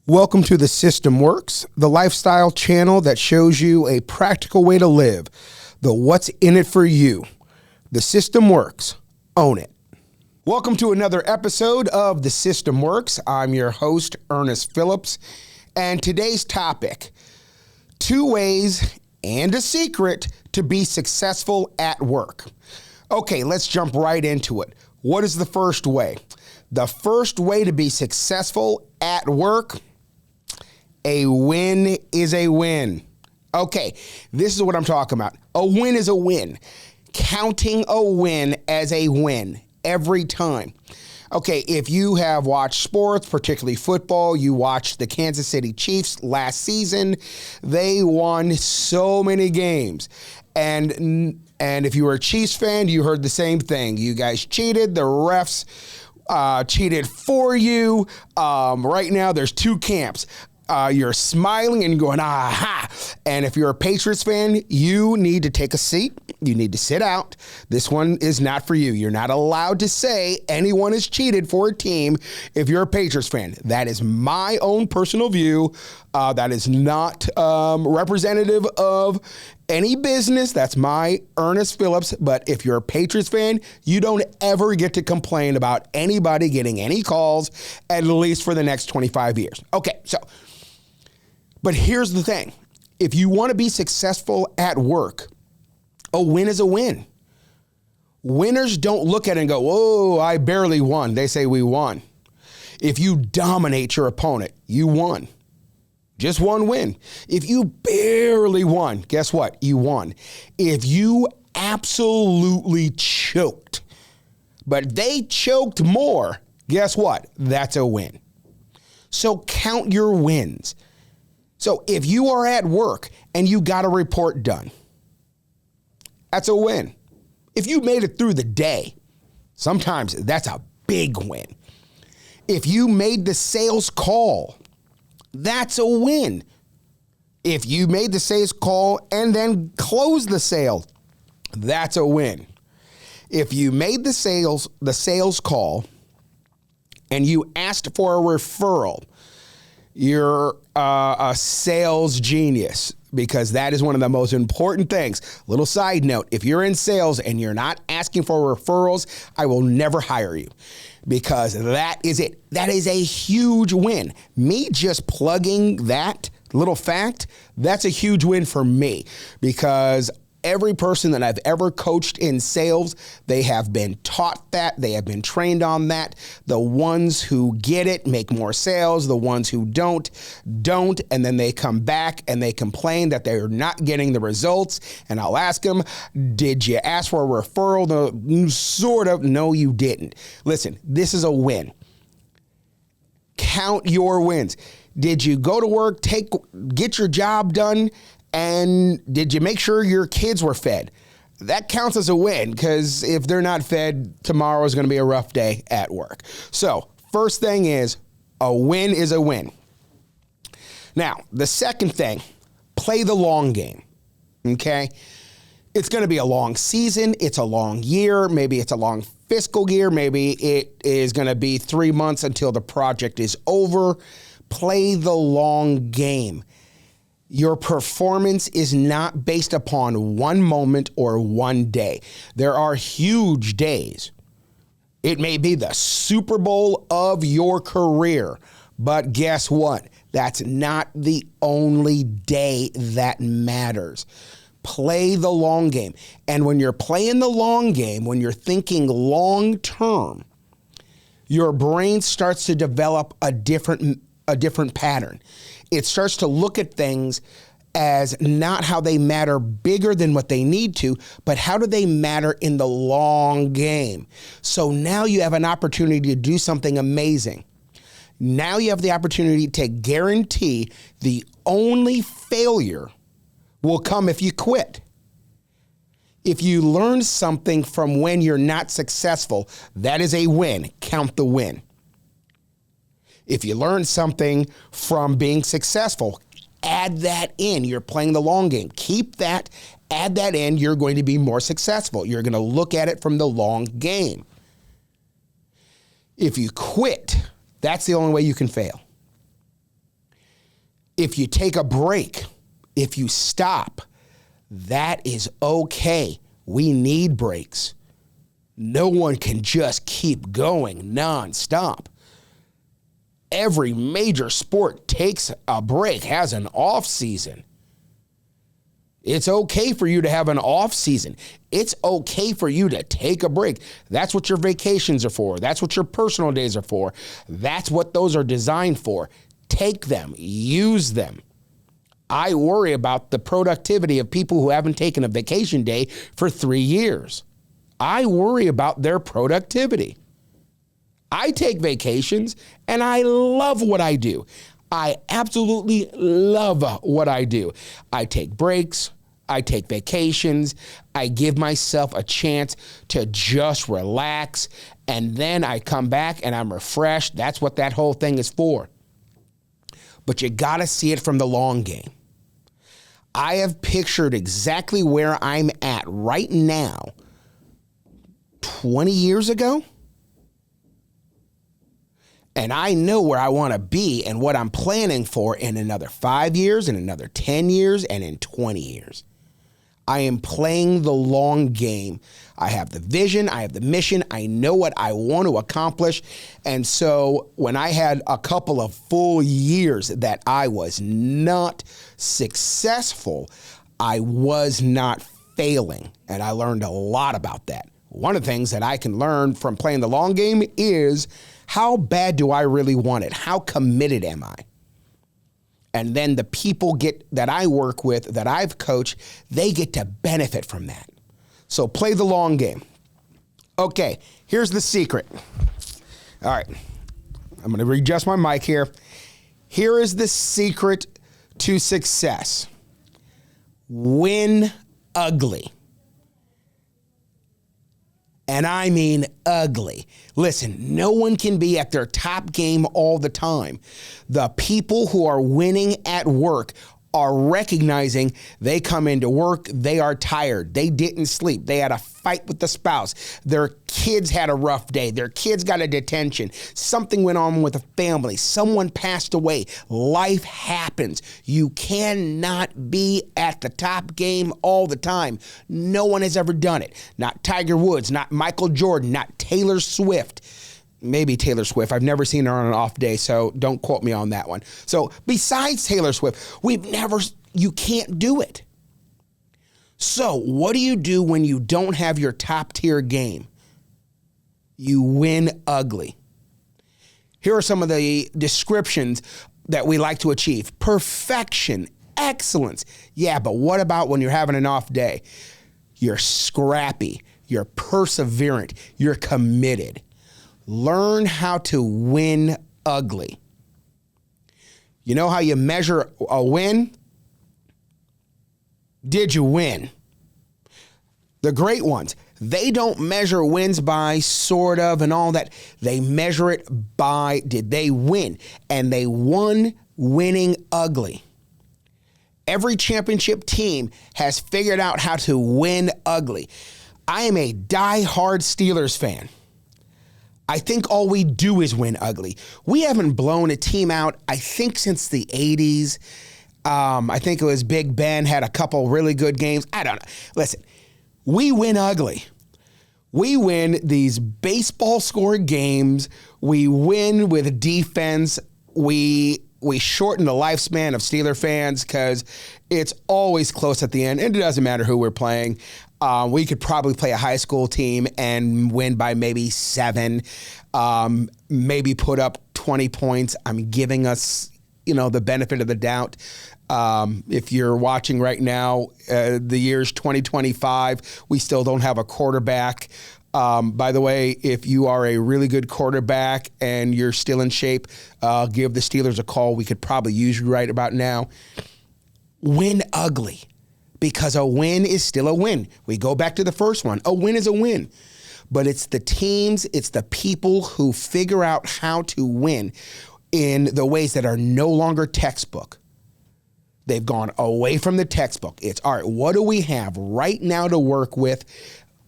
Welcome to The System Works, the lifestyle channel that shows you a practical way to live, the what's in it for you. The System Works. Own it. Welcome to another episode of The System Works. I'm your host, Ernest Phillips, and today's topic, 2 ways and a secret to be successful at work. Okay, let's jump right into it. What is the first way? The first way to be successful at work, a win is a win. Okay, this is what I'm talking about. A win is a win. Counting a win as a win every time. Okay, if you have watched sports, particularly football, you watched the Kansas City Chiefs last season. They won so many games. And if you were a Chiefs fan, you heard the same thing. You guys cheated. The refs cheated for you. Right now, there's 2 camps. You're smiling and going, aha. And if you're a Patriots fan, you need to take a seat. You need to sit out. This one is not for you. You're not allowed to say anyone has cheated for a team if you're a Patriots fan. That is my own personal view. That is not representative of any business. That's my Ernest Phillips. But if you're a Patriots fan, you don't ever get to complain about anybody getting any calls, at least for the next 25 years. Okay, but here's the thing. If you want to be successful at work, a win is a win. Winners don't look at it and go, whoa, I barely won. They say we won. If you dominate your opponent, you won. Just one win. If you barely won, guess what? You won. If you absolutely choked, but they choked more, guess what? That's a win. So count your wins. So if you are at work and you got a report done, that's a win. If you made it through the day, sometimes that's a big win. If you made the sales call, that's a win. If you made the sales call and then closed the sale, that's a win. If you made the sales call and you asked for a referral, you're a sales genius, because that is one of the most important things. Little side note, if you're in sales and you're not asking for referrals, I will never hire you, because that is it. That is a huge win. Me just plugging that little fact, that's a huge win for me, because every person that I've ever coached in sales, they have been taught that. They have been trained on that. The ones who get it make more sales. The ones who don't. And then they come back and they complain that they're not getting the results. And I'll ask them, did you ask for a referral? No, sort of. No, you didn't. Listen, this is a win. Count your wins. Did you go to work, get your job done? And did you make sure your kids were fed? That counts as a win, because if they're not fed, tomorrow is going to be a rough day at work. So first thing is, a win is a win. Now, the second thing, play the long game, okay? It's going to be a long season. It's a long year. Maybe it's a long fiscal year. Maybe it is going to be 3 months until the project is over. Play the long game. Your performance is not based upon one moment or one day. There are huge days. It may be the Super Bowl of your career, but guess what? That's not the only day that matters. Play the long game. And when you're playing the long game, when you're thinking long term, your brain starts to develop a different pattern. It starts to look at things as not how they matter bigger than what they need to, but how do they matter in the long game. So now you have an opportunity to do something amazing. Now you have the opportunity to guarantee the only failure will come if you quit. If you learn something from when you're not successful, that is a win. Count the win. If you learn something from being successful, add that in. You're playing the long game. Keep that, add that in. You're going to be more successful. You're going to look at it from the long game. If you quit, that's the only way you can fail. If you take a break, if you stop, that is okay. We need breaks. No one can just keep going nonstop. Every major sport takes a break, has an off season. It's okay for you to have an off season. It's okay for you to take a break. That's what your vacations are for. That's what your personal days are for. That's what those are designed for. Take them, use them. I worry about the productivity of people who haven't taken a vacation day for 3 years. I worry about their productivity. I take vacations and I love what I do. I absolutely love what I do. I take breaks. I take vacations. I give myself a chance to just relax. And then I come back and I'm refreshed. That's what that whole thing is for. But you got to see it from the long game. I have pictured exactly where I'm at right now 20 years ago. And I know where I want to be and what I'm planning for in another 5 years, in another 10 years, and in 20 years. I am playing the long game. I have the vision. I have the mission. I know what I want to accomplish. And so when I had a couple of full years that I was not successful, I was not failing. And I learned a lot about that. One of the things that I can learn from playing the long game is, how bad do I really want it? How committed am I? And then the people that I work with, that I've coached, they get to benefit from that. So play the long game. Okay, here's the secret. All right, I'm going to readjust my mic here. Here is the secret to success. Win ugly. And I mean ugly. Listen, no one can be at their top game all the time. The people who are winning at work are recognizing they come into work, they are tired, they didn't sleep, they had a fight with the spouse, their kids had a rough day, their kids got a detention, something went on with the family, someone passed away, life happens. You cannot be at the top game all the time. No one has ever done it. Not Tiger Woods, not Michael Jordan, not Taylor Swift. Maybe Taylor Swift. I've never seen her on an off day, so don't quote me on that one. So besides Taylor Swift, you can't do it. So what do you do when you don't have your top tier game? You win ugly. Here are some of the descriptions that we like to achieve. Perfection, excellence. Yeah, but what about when you're having an off day? You're scrappy, you're perseverant, you're committed. Learn how to win ugly. You know how you measure a win? Did you win? The great ones, they don't measure wins by sort of and all that. They measure it by, did they win? And they won winning ugly. Every championship team has figured out how to win ugly. I am a die-hard Steelers fan. I think all we do is win ugly. We haven't blown a team out, I think, since the 80s. I think it was Big Ben had a couple really good games. I don't know. Listen, we win ugly. We win these baseball score games. We win with defense. We shorten the lifespan of Steeler fans because it's always close at the end, and it doesn't matter who we're playing. We could probably play a high school team and win by maybe 7, maybe put up 20 points. I'm giving us, the benefit of the doubt. If you're watching right now, the year's 2025, we still don't have a quarterback. By the way, if you are a really good quarterback and you're still in shape, give the Steelers a call. We could probably use you right about now. Win ugly. Because a win is still a win. We go back to the first one. A win is a win. But it's the teams, it's the people who figure out how to win in the ways that are no longer textbook. They've gone away from the textbook. It's, all right, what do we have right now to work with?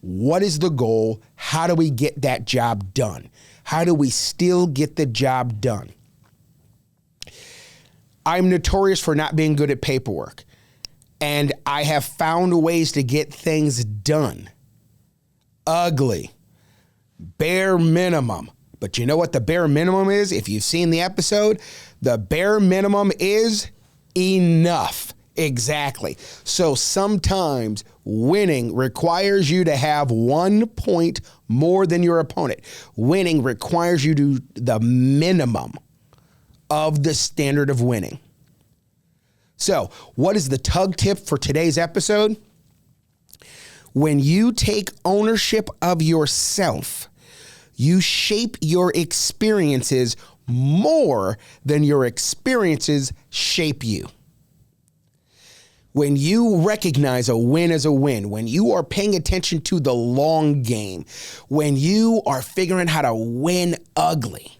What is the goal? How do we get that job done? How do we still get the job done? I'm notorious for not being good at paperwork. And I have found ways to get things done. Ugly. Bare minimum. But you know what the bare minimum is? If you've seen the episode, the bare minimum is enough. Exactly. So sometimes winning requires you to have 1 point more than your opponent. Winning requires you to do the minimum of the standard of winning. So what is the tug tip for today's episode? When you take ownership of yourself, you shape your experiences more than your experiences shape you. When you recognize a win as a win, when you are paying attention to the long game, when you are figuring how to win ugly,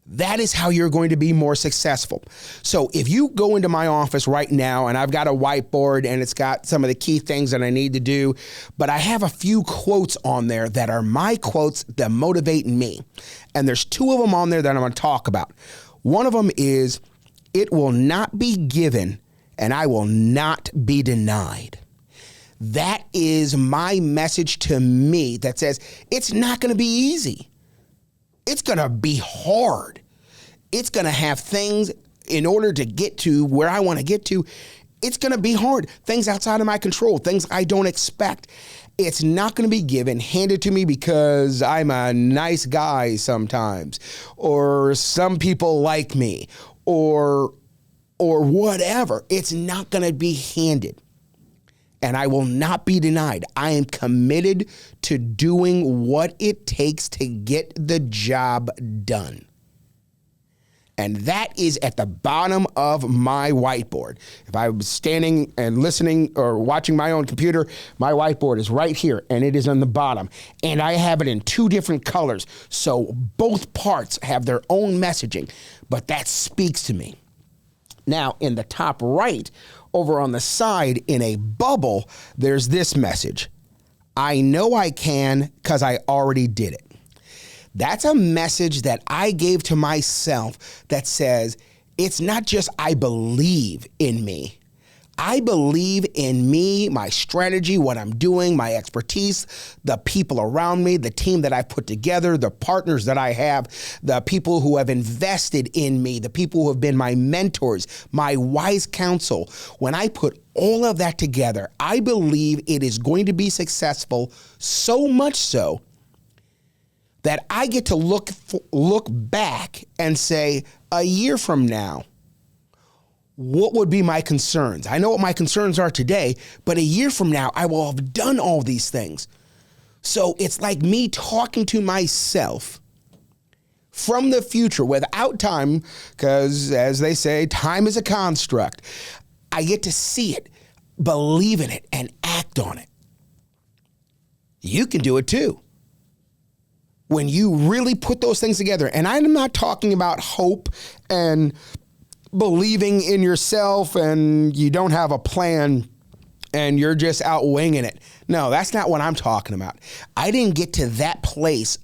that is how you're going to be more successful. So if you go into my office right now and I've got a whiteboard and it's got some of the key things that I need to do, but I have a few quotes on there that are my quotes that motivate me. And there's 2 of them on there that I'm going to talk about. One of them is, it will not be given and I will not be denied. That is my message to me that says it's not going to be easy. It's going to be hard. It's going to have things in order to get to where I want to get to. It's going to be hard. Things outside of my control, things I don't expect. It's not going to be given, handed to me because I'm a nice guy sometimes, or some people like me, or whatever. It's not going to be handed. And I will not be denied. I am committed to doing what it takes to get the job done. And that is at the bottom of my whiteboard. If I was standing and listening or watching my own computer, my whiteboard is right here and it is on the bottom. And I have it in 2 different colors. So both parts have their own messaging, but that speaks to me. Now, in the top right, over on the side in a bubble, there's this message. I know I can because I already did it. That's a message that I gave to myself that says, it's not just I believe in me. I believe in me, my strategy, what I'm doing, my expertise, the people around me, the team that I've put together, the partners that I have, the people who have invested in me, the people who have been my mentors, my wise counsel. When I put all of that together, I believe it is going to be successful, so much so that I get to look back and say, a year from now, what would be my concerns? I know what my concerns are today, but a year from now, I will have done all these things. So it's like me talking to myself from the future without time, because as they say, time is a construct. I get to see it, believe in it, and act on it. You can do it too. When you really put those things together, and I'm not talking about hope and believing in yourself and you don't have a plan and you're just out winging it. No, that's not what I'm talking about. I didn't get to that place,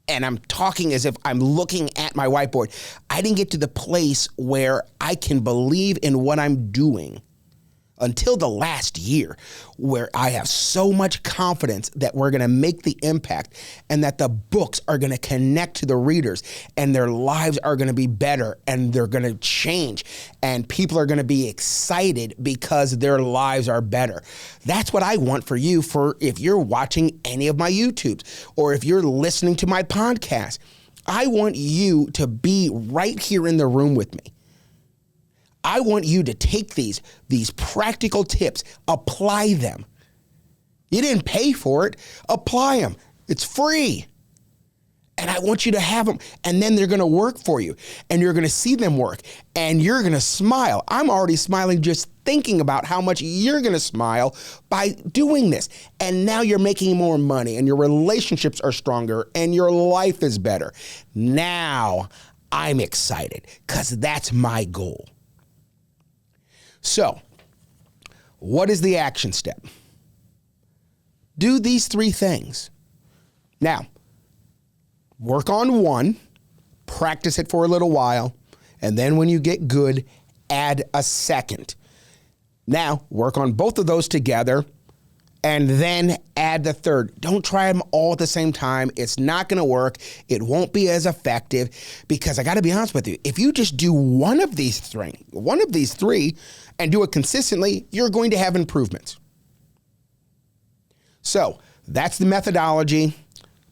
and I'm talking as if I'm looking at my whiteboard. I didn't get to the place where I can believe in what I'm doing until the last year, where I have so much confidence that we're going to make the impact and that the books are going to connect to the readers and their lives are going to be better and they're going to change and people are going to be excited because their lives are better. That's what I want for you, for if you're watching any of my YouTubes or if you're listening to my podcast. I want you to be right here in the room with me. I want you to take these practical tips, apply them. You didn't pay for it. Apply them. It's free. And I want you to have them, and then they're going to work for you, and you're going to see them work, and you're going to smile. I'm already smiling just thinking about how much you're going to smile by doing this. And now you're making more money, and your relationships are stronger, and your life is better. Now I'm excited because that's my goal. So, what is the action step? Do these 3 things. Now, work on one, practice it for a little while, And then when you get good, add a second. Now, work on both of those together and then add the third. Don't try them all at the same time. It's not going to work. It won't be as effective because I got to be honest with you. If you just do one of these three and do it consistently, you're going to have improvements. So that's the methodology.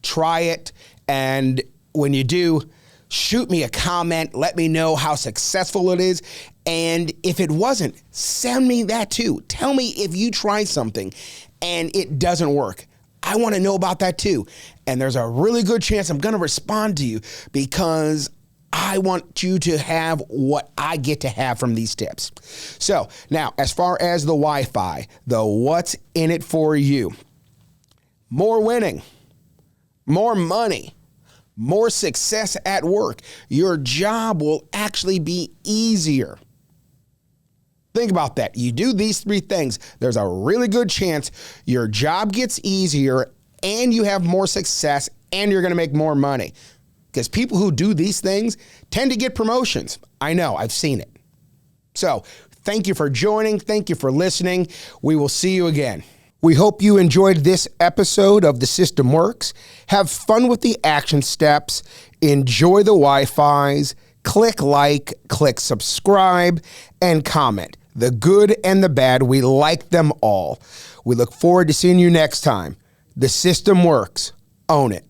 Try it. And when you do, shoot me a comment. Let me know how successful it is. And if it wasn't, send me that too. Tell me if you try something and it doesn't work. I want to know about that too. And there's a really good chance I'm going to respond to you because I want you to have what I get to have from these tips. So now, as far as the Wi-Fi, the what's in it for you? More winning, more money, more success at work. Your job will actually be easier. Think about that. You do these three things, there's a really good chance your job gets easier and you have more success and you're going to make more money. Because people who do these things tend to get promotions. I know, I've seen it. So thank you for joining. Thank you for listening. We will see you again. We hope you enjoyed this episode of The System Works. Have fun with the action steps. Enjoy the Wi-Fis. Click like, click subscribe, and comment. The good and the bad, we like them all. We look forward to seeing you next time. The System Works. Own it.